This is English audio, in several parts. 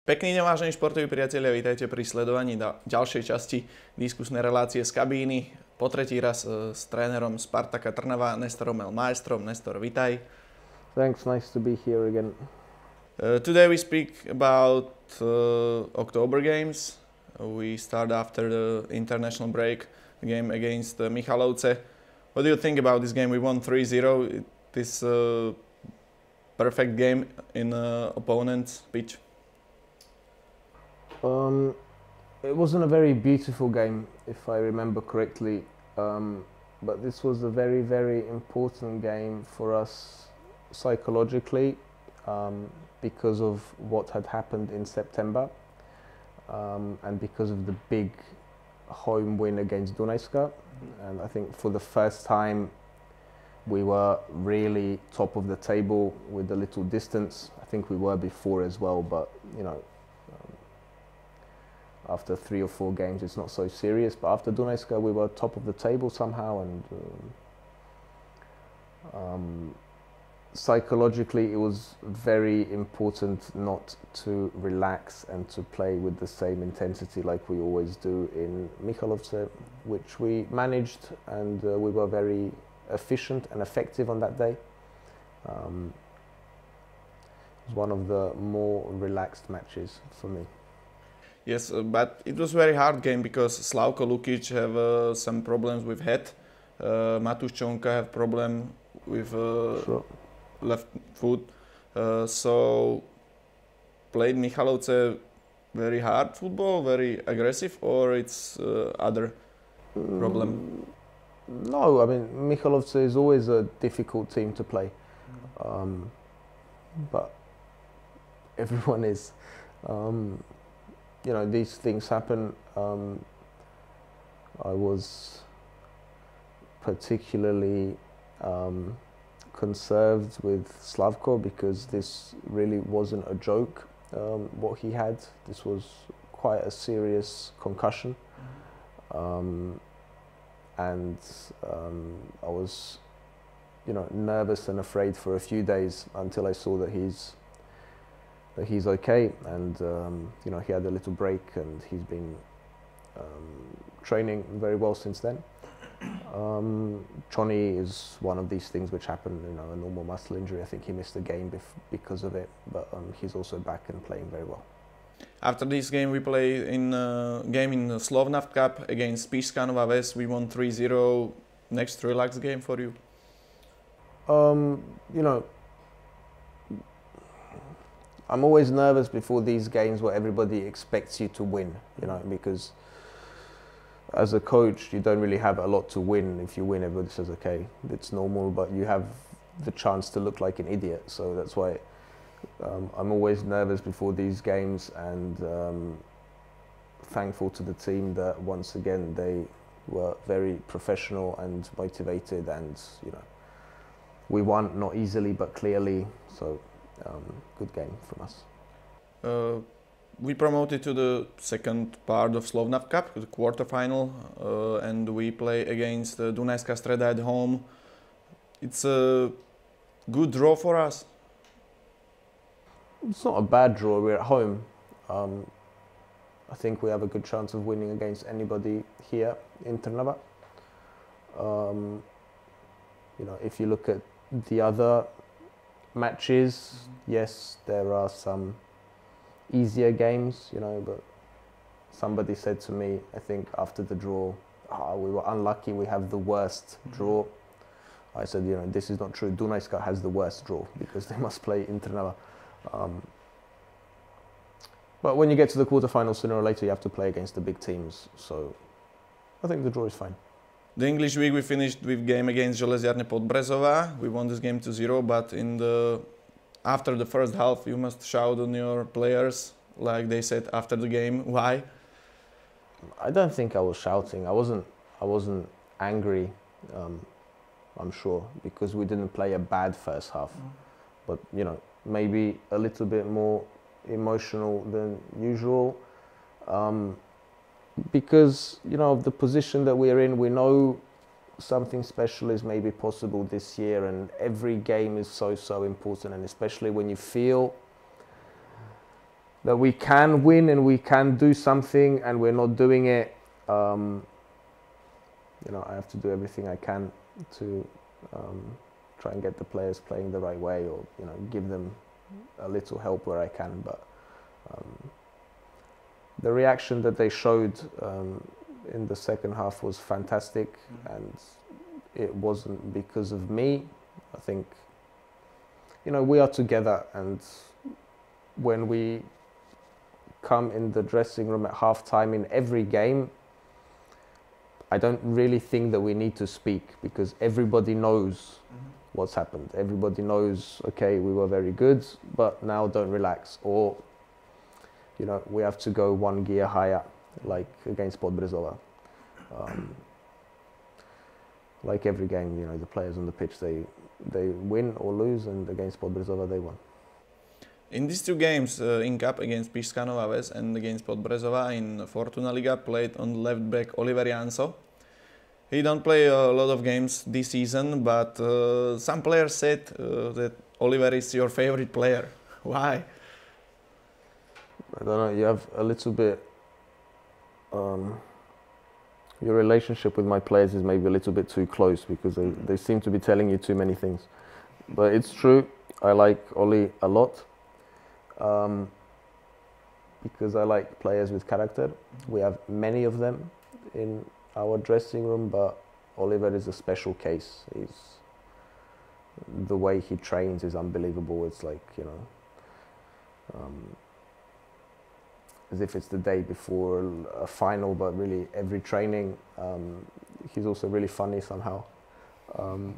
Pekný deň, vážení športoví priatelia, vítajte pri sledovaní ďalšej časti diskusnej relácie z kabíny. Po tretí raz s trénerom Spartaka Trnava, Nestorom El Maestrom. Nestor, vitaj. Thanks, nice to be here again. Today we speak about October games. We start after the international break, the game against Michalovce. What do you think about this game? We won 3-0. It is a perfect game in opponent's pitch. It wasn't a very beautiful game, if I remember correctly, but this was a very, very important game for us psychologically because of what had happened in September and because of the big home win against Dunajska. And I think for the first time we were really top of the table with a little distance. I think we were before as well, but you know, after 3 or 4 games it's not so serious, but after Dunajska we were top of the table somehow, and psychologically it was very important not to relax and to play with the same intensity like we always do in Michalovce, which we managed, and we were very efficient and effective on that day. It was one of the more relaxed matches for me. Yes, but it was a very hard game because Slavko Lukic have some problems with head. Matúš Čonka have problem with Sure. left foot. So played Michalovce very hard football, very aggressive, or it's other problem? No, I mean Michalovce is always a difficult team to play, but everyone is. You know, these things happen. I was particularly conserved with Slavko because this really wasn't a joke, what he had. This was quite a serious concussion. And I was, you know, nervous and afraid for a few days until I saw that he's okay, and you know, he had a little break and he's been training very well since then. Choni is one of these things which happen, you know, a normal muscle injury. I think he missed a game because of it, but he's also back and playing very well. After this game we play in game in the Slovnaft Cup against Spišská Nová Ves. We won 3-0. Next relaxed game for you? You know, I'm always nervous before these games where everybody expects you to win, you know, because as a coach you don't really have a lot to win. If you win, everybody says, okay, it's normal, but you have the chance to look like an idiot. So that's why I'm always nervous before these games, and thankful to the team that once again they were very professional and motivated, and you know, we won, not easily but clearly, so good game from us. We promoted to the second part of Slovnaft Cup, the quarterfinal, and we play against Dunajská Streda at home. It's a good draw for us. It's not a bad draw. We're at home. I think we have a good chance of winning against anybody here in Trnava. You know, if you look at the other matches, yes, there are some easier games, you know, but somebody said to me, I think after the draw, we were unlucky, we have the worst draw. I said, you know, this is not true. Dunajska has the worst draw because they must play in Trnava. But when you get to the quarterfinals, sooner or later you have to play against the big teams, so I think the draw is fine. The English week we finished with game against Železiarne Podbrezová. We won this game 2-0, but after the first half you must shout on your players, like they said after the game. Why? I don't think I was shouting. I wasn't angry, I'm sure, because we didn't play a bad first half. But you know, maybe a little bit more emotional than usual. Because, you know, of the position that we're in, we know something special is maybe possible this year, and every game is so important, and especially when you feel that we can win and we can do something, and we're not doing it. You know, I have to do everything I can to try and get the players playing the right way, or you know, give them a little help where I can. But the reaction that they showed in the second half was fantastic, and it wasn't because of me. I think, you know, we are together, and when we come in the dressing room at half-time in every game, I don't really think that we need to speak, because everybody knows what's happened. Everybody knows, okay, we were very good, but now don't relax. Or, you know, we have to go one gear higher, like against Podbrezova. Like every game, you know, the players on the pitch, they win or lose, and against Podbrezova they won. In these two games, in Cup against Pišská Nová Ves and against Podbrezova in Fortuna Liga, played on left back Oliver Janso. He don't play a lot of games this season, but some players said that Oliver is your favorite player. Why? I don't know, you have a little bit... your relationship with my players is maybe a little bit too close, because they seem to be telling you too many things. But it's true, I like Oli a lot. Because I like players with character. We have many of them in our dressing room, but Oliver is a special case. The way he trains is unbelievable. It's like, you know, as if it's the day before a final, but really every training. He's also really funny somehow. And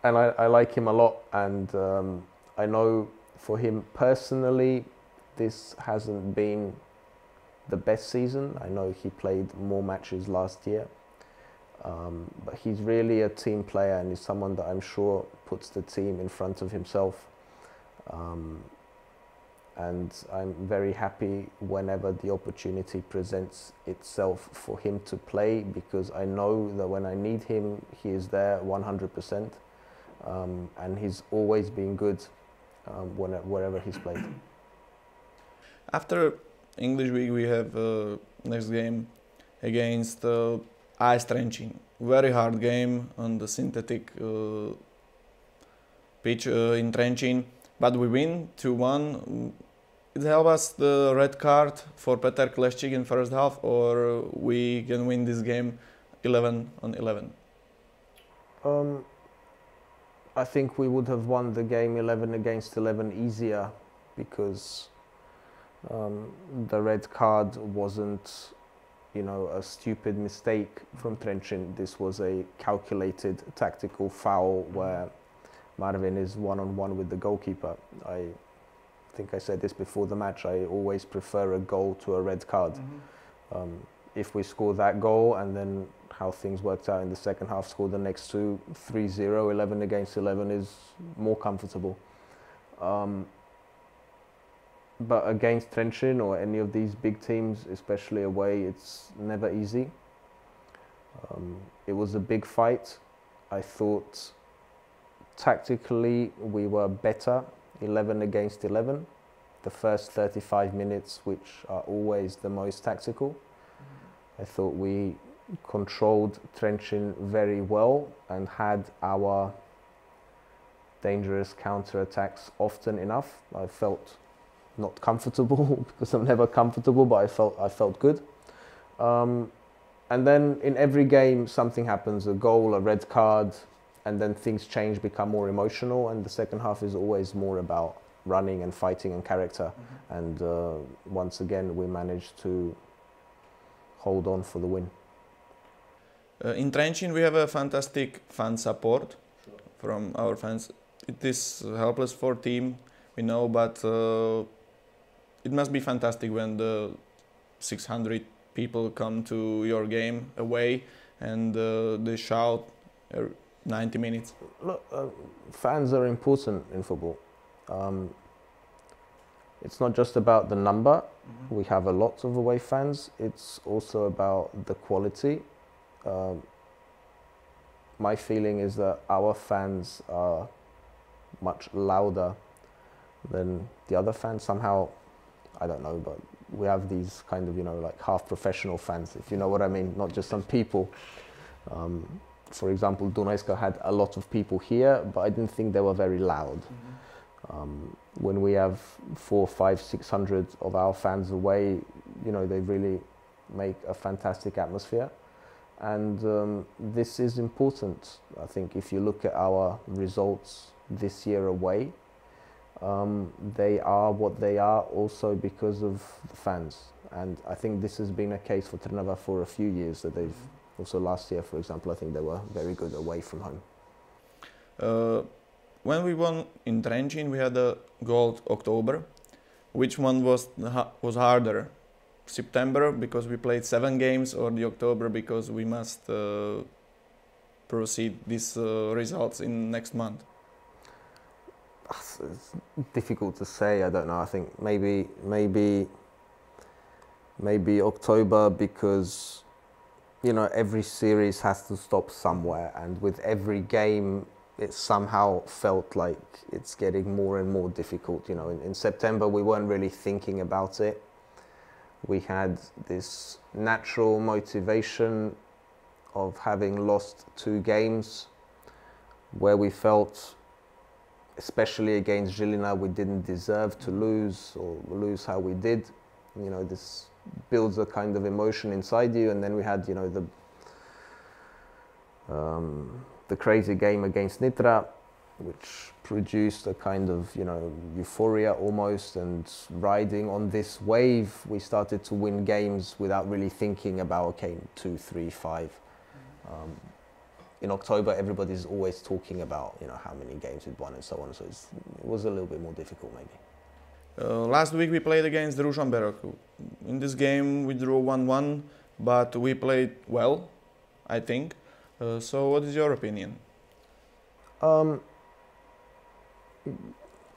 I like him a lot, and I know for him personally, this hasn't been the best season. I know he played more matches last year, but he's really a team player, and he's someone that I'm sure puts the team in front of himself. And I'm very happy whenever the opportunity presents itself for him to play, because I know that when I need him, he is there 100%, and he's always been good wherever he's played. After English week, we have next game against AS Trenčín. Very hard game on the synthetic pitch in Trenčín, but we win 2-1. It helped us the red card for Peter Kleščík in first half, or we can win this game 11-11. I think we would have won the game 11 against 11 easier, because the red card wasn't, you know, a stupid mistake from Trenčín. This was a calculated tactical foul where Marvin is one-on-one with the goalkeeper. I think I said this before the match, I always prefer a goal to a red card. If we score that goal, and then how things worked out in the second half, score the next two, 3-0, 11 against 11 is more comfortable. But against Trenčín or any of these big teams, especially away, it's never easy. It was a big fight. I thought tactically we were better, 11 against 11. The first 35 minutes, which are always the most tactical. I thought we controlled Trenčín very well and had our dangerous counter-attacks often enough. I felt not comfortable because I'm never comfortable, but I felt good. And then in every game something happens, a goal, a red card, and then things change, become more emotional, and the second half is always more about running and fighting and character. And once again we managed to hold on for the win. In Trenčín we have a fantastic fan support from our fans. It is helpless for team, we know, but it must be fantastic when the 600 people come to your game away and they shout 90 minutes. Look, fans are important in football. It's not just about the number. We have a lot of away fans. It's also about the quality. My feeling is that our fans are much louder than the other fans. Somehow I don't know, but we have these kind of, like half professional fans, if you know what I mean, not just some people. For example, Dunajska had a lot of people here, but I didn't think they were very loud. When we have 400, 500, 600 of our fans away, they really make a fantastic atmosphere. And this is important. I think if you look at our results this year away, they are what they are also because of the fans. And I think this has been a case for Trnava for a few years, that they've also last year, for example, I think they were very good away from home. When we won in Trenčín, we had a gold October. Which one was harder? September because we played 7 games, or the October because we must proceed these results in next month? It's difficult to say. I don't know. I think maybe October, because every series has to stop somewhere, and with every game it somehow felt like it's getting more and more difficult. In September we weren't really thinking about it. We had this natural motivation of having lost 2 games where we felt, especially against Žilina, we didn't deserve to lose, or lose how we did. This builds a kind of emotion inside you. And then we had, the crazy game against Nitra, which produced a kind of, euphoria almost, and riding on this wave, we started to win games without really thinking about, okay, 2, 3, 5. In October, everybody's always talking about, how many games we'd won and so on. So it was a little bit more difficult, maybe. Last week we played against Ružomberok. In this game we drew 1-1, but we played well, I think. So what is your opinion?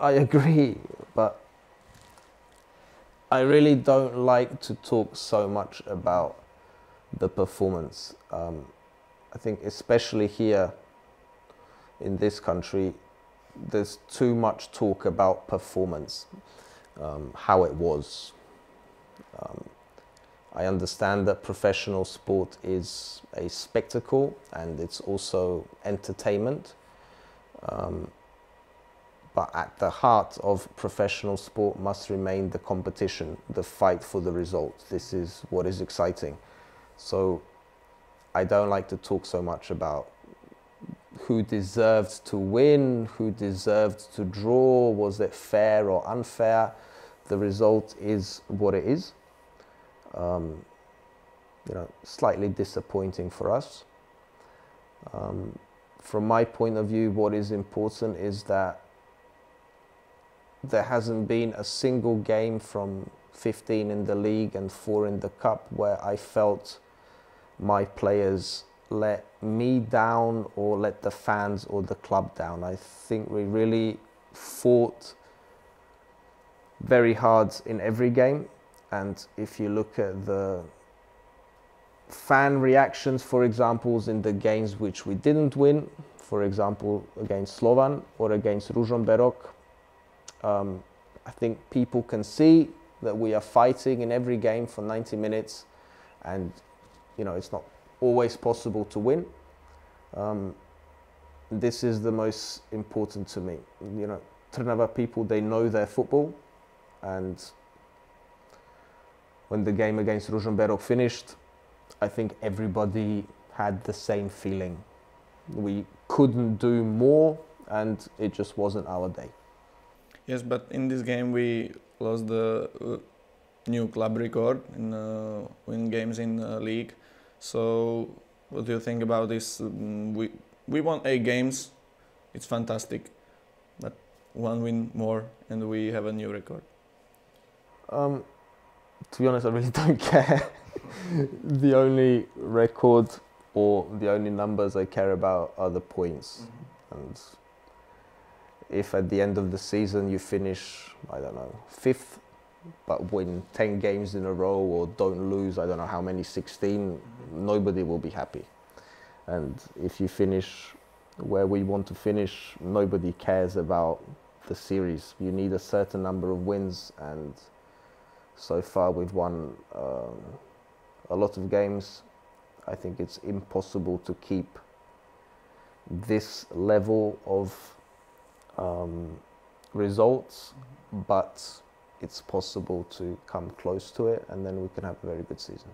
I agree, but I really don't like to talk so much about the performance. I think especially here in this country, there's too much talk about performance, how it was. I understand that professional sport is a spectacle and it's also entertainment. But at the heart of professional sport must remain the competition, the fight for the result. This is what is exciting. So I don't like to talk so much about who deserved to win, who deserved to draw, was it fair or unfair. The result is what it is. Slightly disappointing for us. From my point of view, what is important is that there hasn't been a single game from 15 in the league and 4 in the cup where I felt my players let me down or let the fans or the club down. I think we really fought very hard in every game. And if you look at the fan reactions, for example, in the games which we didn't win, for example, against Slovan or against Ružomberok, I think people can see that we are fighting in every game for 90 minutes, and it's not always possible to win. This is the most important to me. Trnava people, they know their football, and when the game against Ružomberok finished, I think everybody had the same feeling. We couldn't do more, and it just wasn't our day. Yes, but in this game we lost the new club record in win games in league. So what do you think about this? We won 8 games, it's fantastic, but 1 win more and we have a new record. To be honest, I really don't care. The only record or the only numbers I care about are the points. And if at the end of the season you finish, I don't know, 5th, but win 10 games in a row or don't lose, I don't know how many, 16, nobody will be happy. And if you finish where we want to finish, nobody cares about the series. You need a certain number of wins, and So far we've won a lot of games. I think it's impossible to keep this level of results, but it's possible to come close to it, and then we can have a very good season.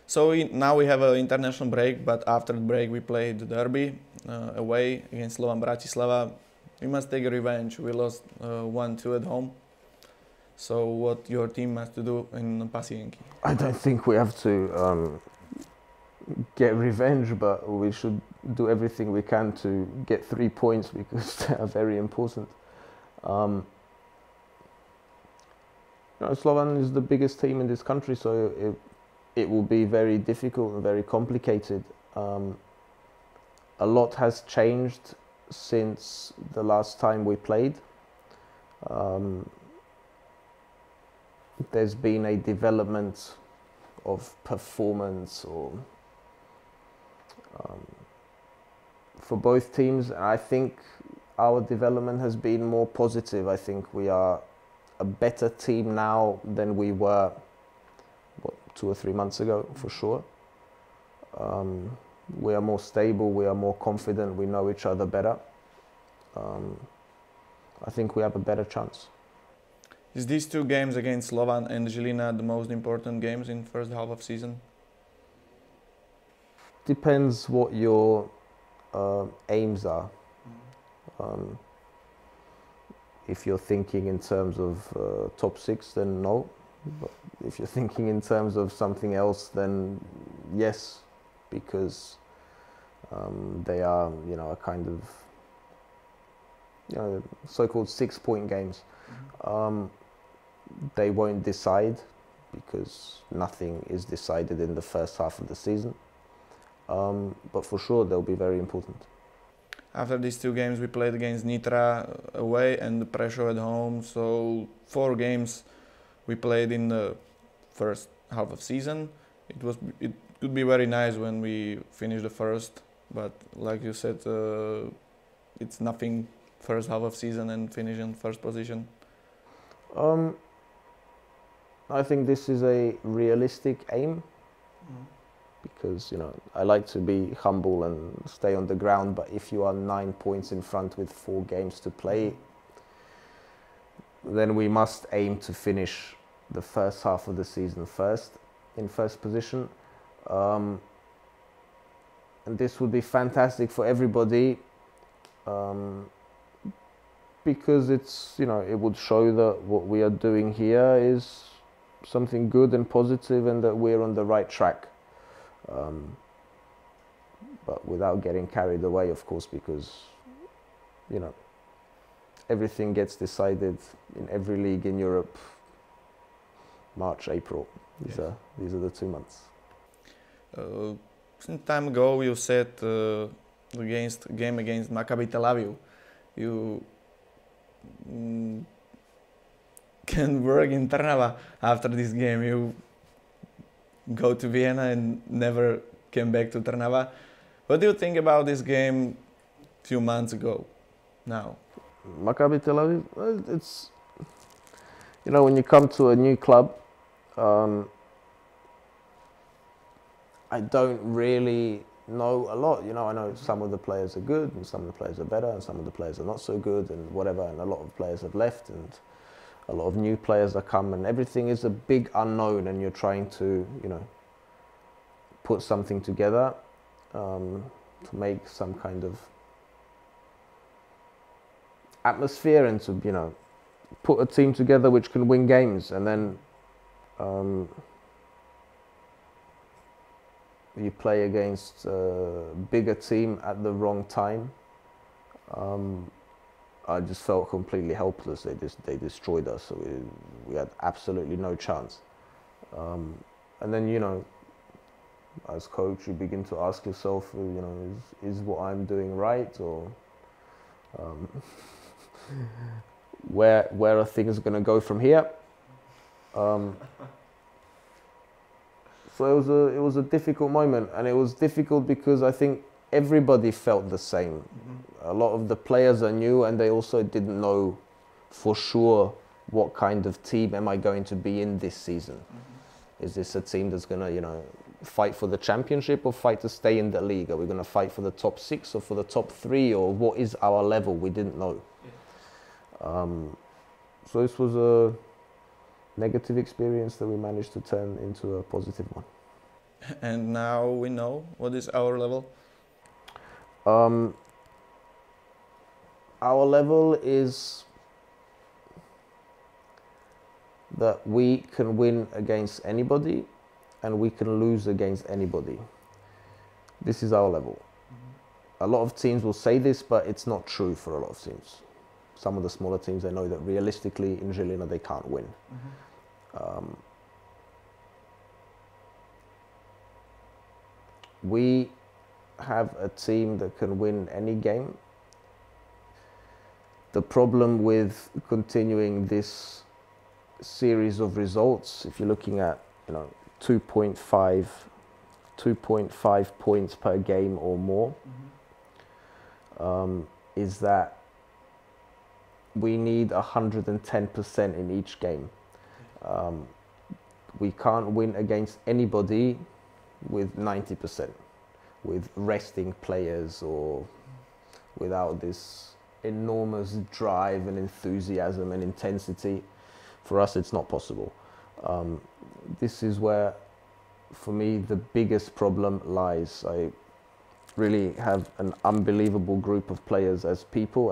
So now we have an international break, but after the break we played the derby away against Slovan Bratislava. We must take a revenge. We lost 1-2 at home. So what your team has to do in Pasienky? I don't think we have to get revenge, but we should do everything we can to get 3 points, because they are very important. Slovan is the biggest team in this country, so it will be very difficult and very complicated. A lot has changed since the last time we played. There's been a development of performance for both teams, and I think our development has been more positive. I think we are a better team now than we were 2 or 3 months ago, for sure. We are more stable, we are more confident, we know each other better. I think we have a better chance. Is these 2 games against Slovan and Žilina the most important games in first half of season? Depends what your aims are. If you're thinking in terms of top 6, then no. But if you're thinking in terms of something else, then yes, because they are, a kind of, so-called 6-point games. They won't decide, because nothing is decided in the first half of the season. But for sure, they'll be very important. After these 2 games, we played against Nitra away and Prešov at home. So 4 games we played in the first half of season. It could be very nice when we finish the first, but like you said, it's nothing first half of season and finish in first position. I think this is a realistic aim. Because I like to be humble and stay on the ground, but if you are 9 points in front with 4 games to play, then we must aim to finish the first half of the season in first position. And this would be fantastic for everybody, because it's it would show that what we are doing here is something good and positive, and that we're on the right track. But without getting carried away, of course, because everything gets decided in every league in Europe March, April. These are the 2 months. Some time ago you said game against Maccabi Tel Aviv, you can work in Trnava after this game. You go to Vienna and never came back to Trnava. What do you think about this game a few months ago now? Maccabi Tel Aviv, it's, when you come to a new club, I don't really know a lot. I know some of the players are good and some of the players are better and some of the players are not so good and whatever, and a lot of players have left and a lot of new players are come, and everything is a big unknown, and you're trying to, put something together to make some kind of atmosphere and to, put a team together which can win games. And then you play against a bigger team at the wrong time. I just felt completely helpless. They destroyed us, so we had absolutely no chance. And then, as coach, you begin to ask yourself, is what I'm doing right, or where are things going to go from here? So it was a difficult moment, and it was difficult because I think everybody felt the same. A lot of the players are new, and they also didn't know for sure what kind of team am I going to be in this season? Is this a team that's going to, you know, fight for the championship or fight to stay in the league? Are we going to fight for the top 6 or for the top 3, or what is our level? We didn't know. So this was a negative experience that we managed to turn into a positive one. And now we know what is our level? Our level is that we can win against anybody and we can lose against anybody. This is our level. A lot of teams will say this, but it's not true for a lot of teams. Some of the smaller teams, they know that realistically in Žilina they can't win. We have a team that can win any game. The problem with continuing this series of results, if you're looking at, you know, 2.5 points per game or more, is that we need 110% in each game. We can't win against anybody with 90%, with resting players or without this enormous drive and enthusiasm and intensity. For us, it's not possible. This is where, for me, the biggest problem lies. I really have an unbelievable group of players as people,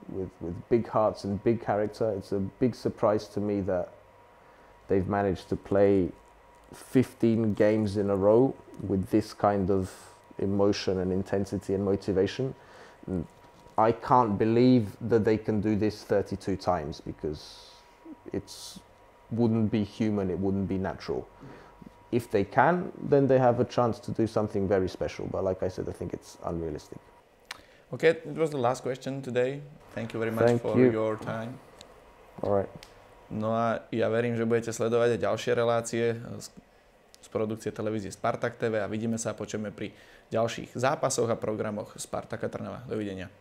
with big hearts and big character. It's a big surprise to me that they've managed to play 15 games in a row with this kind of emotion and intensity and motivation. And I can't believe that they can do this 32 times, because it wouldn't be human, it wouldn't be natural. If they can, then they have a chance to do something very special. But like I said, I think it's unrealistic. Okay, it was the last question today. Thank you very much for your time. All right. No a ja verím, že budete sledovať aj ďalšie relácie z produkcie televízie Spartak.TV a vidíme sa a počujeme pri ďalších zápasoch a programoch Spartaka Trnava. Dovidenia.